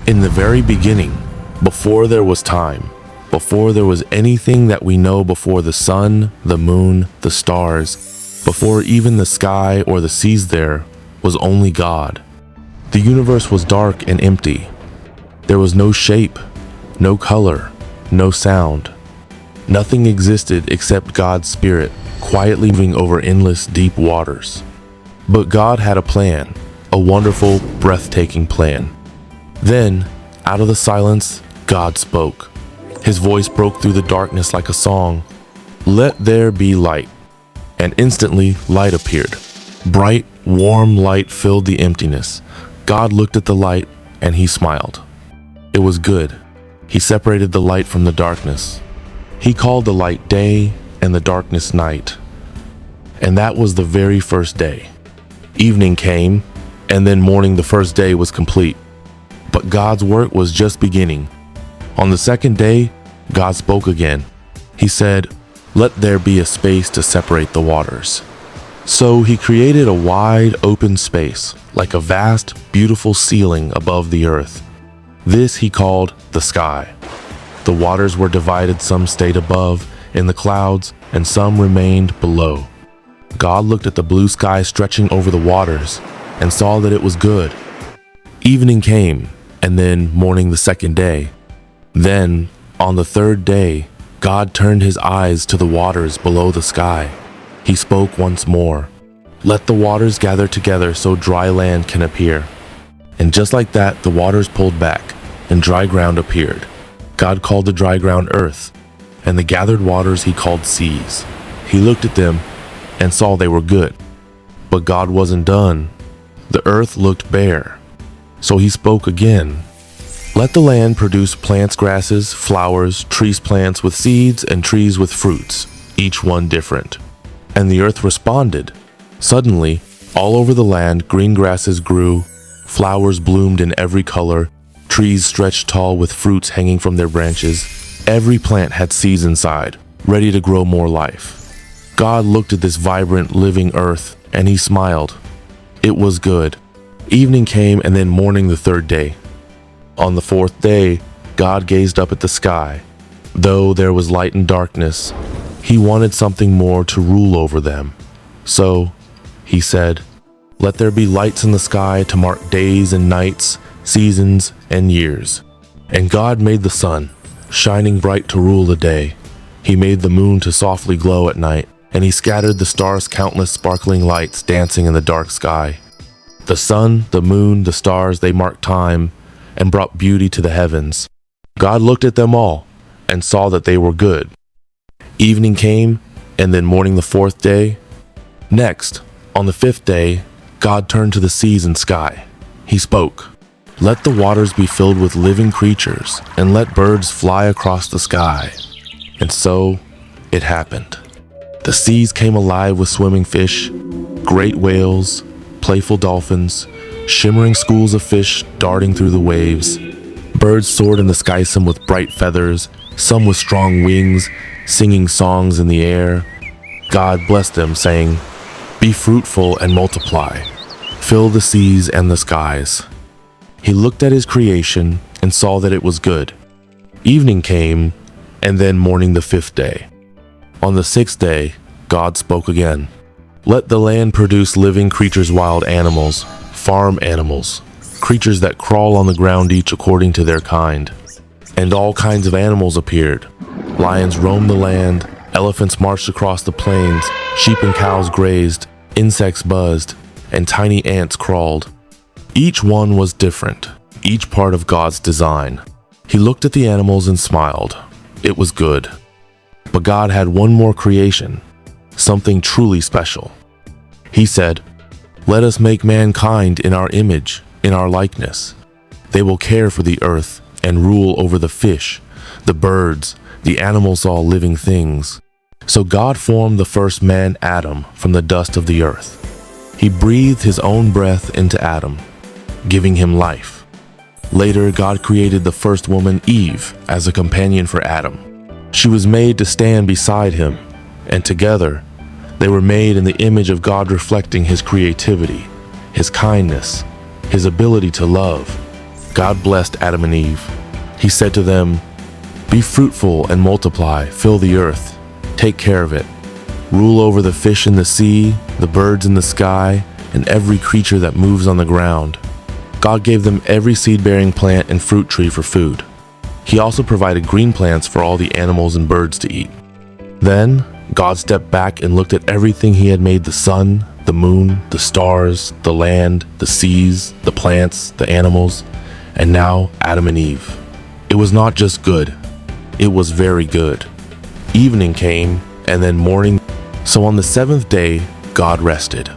In the very beginning, before there was time, before there was anything that we know, before the sun, the moon, the stars, before even the sky or the seas, there was only God. The universe was dark and empty. There was no shape, no color, no sound. Nothing existed except God's Spirit, quietly moving over endless deep waters. But God had a plan, a wonderful, breathtaking plan. Then, out of the silence, God spoke. His voice broke through the darkness like a song. "Let there be light." And instantly, light appeared. Bright, warm light filled the emptiness. God looked at the light, and he smiled. It was good. He separated the light from the darkness. He called the light day and the darkness night. And that was the very first day. Evening came, and then morning. The first day was complete. But God's work was just beginning. On the second day, God spoke again. He said, "Let there be a space to separate the waters." So he created a wide open space, like a vast, beautiful ceiling above the earth. This he called the sky. The waters were divided, some stayed above in the clouds, and some remained below. God looked at the blue sky stretching over the waters and saw that it was good. Evening came, and then morning the second day. Then, on the third day, God turned his eyes to the waters below the sky. He spoke once more. "Let the waters gather together so dry land can appear." And just like that, the waters pulled back, and dry ground appeared. God called the dry ground earth, and the gathered waters he called seas. He looked at them and saw they were good. But God wasn't done. The earth looked bare. So he spoke again. "Let the land produce plants, grasses, flowers, trees, plants with seeds, and trees with fruits, each one different." And the earth responded. Suddenly, all over the land, green grasses grew, flowers bloomed in every color, trees stretched tall with fruits hanging from their branches. Every plant had seeds inside, ready to grow more life. God looked at this vibrant, living earth, and he smiled. It was good. Evening came, and then morning the third day. On the fourth day, God gazed up at the sky. Though there was light and darkness, he wanted something more to rule over them. So, he said, "Let there be lights in the sky to mark days and nights, seasons and years." And God made the sun, shining bright to rule the day. He made the moon to softly glow at night, and he scattered the stars' countless sparkling lights dancing in the dark sky. The sun, the moon, the stars, they marked time and brought beauty to the heavens. God looked at them all and saw that they were good. Evening came, and then morning the fourth day. Next, on the fifth day, God turned to the seas and sky. He spoke, "Let the waters be filled with living creatures, and let birds fly across the sky." And so it happened. The seas came alive with swimming fish, great whales, playful dolphins, shimmering schools of fish darting through the waves. Birds soared in the sky, some with bright feathers, some with strong wings, singing songs in the air. God blessed them, saying, "Be fruitful and multiply. Fill the seas and the skies." He looked at his creation and saw that it was good. Evening came, and then morning the fifth day. On the sixth day, God spoke again. "Let the land produce living creatures, wild animals, farm animals, creatures that crawl on the ground, each according to their kind." And all kinds of animals appeared. Lions roamed the land, elephants marched across the plains, sheep and cows grazed, insects buzzed, and tiny ants crawled. Each one was different, each part of God's design. He looked at the animals and smiled. It was good. But God had one more creation, something truly special. He said, "Let us make mankind in our image, in our likeness. They will care for the earth and rule over the fish, the birds, the animals, all living things." So God formed the first man, Adam, from the dust of the earth. He breathed his own breath into Adam, giving him life. Later, God created the first woman, Eve, as a companion for Adam. She was made to stand beside him, and together, they were made in the image of God, reflecting his creativity, his kindness, his ability to love. God blessed Adam and Eve. He said to them, "Be fruitful and multiply, fill the earth, take care of it. Rule over the fish in the sea, the birds in the sky, and every creature that moves on the ground." God gave them every seed-bearing plant and fruit tree for food. He also provided green plants for all the animals and birds to eat. Then, God stepped back and looked at everything He had made: the sun, the moon, the stars, the land, the seas, the plants, the animals, and now Adam and Eve. It was not just good, it was very good. Evening came, and then morning. So on the seventh day, God rested.